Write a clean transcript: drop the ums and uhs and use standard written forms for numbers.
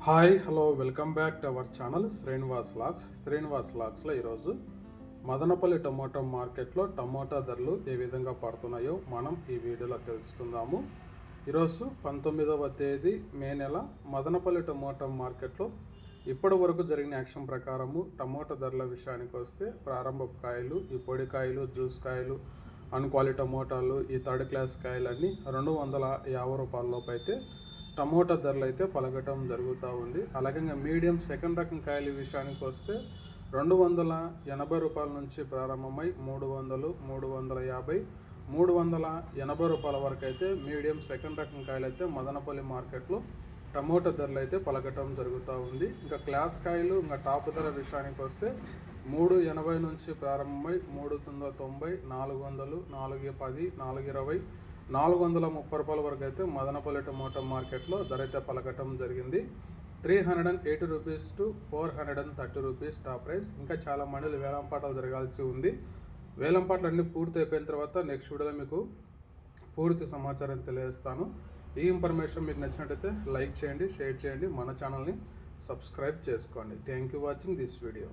Hi hello welcome back to our channel Srinivas లాక్స్లో ఈరోజు Madanapalle tomato మార్కెట్లో టమోటా ధరలు ఏ విధంగా పడుతున్నాయో మనం ఈ వీడియోలో తెలుసుకుందాము. ఈరోజు 19వ తేదీ మే నెల మదనపల్లి టమోటా మార్కెట్లో ఇప్పటి వరకు జరిగిన యాక్షన్ ప్రకారము టమోటా ధరల విషయానికి వస్తే ప్రారంభ కాయలు, ఈ పొడి కాయలు, జ్యూస్ కాయలు, అన్క్వాలిటీ టమోటాలు, ఈ థర్డ్ క్లాస్ కాయలన్నీ 250 రూపాయల లోపు అయితే టమోటా ధరలు అయితే పలకటం జరుగుతూ ఉంది. అలాగే మీడియం సెకండ్ రకం కాయల విషయానికి వస్తే 280 రూపాయల నుంచి ప్రారంభమై 300, 350, 380 రూపాయల వరకు అయితే మీడియం సెకండ్ రకం కాయలు అయితే మదనపల్లి మార్కెట్లో టమోటా ధరలు అయితే పలకటం జరుగుతూ ఉంది. ఇంకా క్లాస్ కాయలు ఇంకా టాప్ ధర విషయానికి వస్తే 380 నుంచి ప్రారంభమై 390, 400, 410, 420, 430 రూపాయల వరకు అయితే మదనపల్లి టమోటా మార్కెట్లో ధర అయితే పలకటం జరిగింది. 380 rupees to 430 rupees top price. ఇంకా చాలా మండలి వేలంపాటలు జరగాల్సి ఉంది. వేలంపాటలు అన్నీ పూర్తి అయిపోయిన తర్వాత నెక్స్ట్ వీడియోలో మీకు పూర్తి సమాచారం తెలియజేస్తాను. ఈ ఇన్ఫర్మేషన్ మీకు నచ్చినట్టయితే లైక్ చేయండి, షేర్ చేయండి, మన ఛానల్ని సబ్స్క్రైబ్ చేసుకోండి. Thank you watching this video.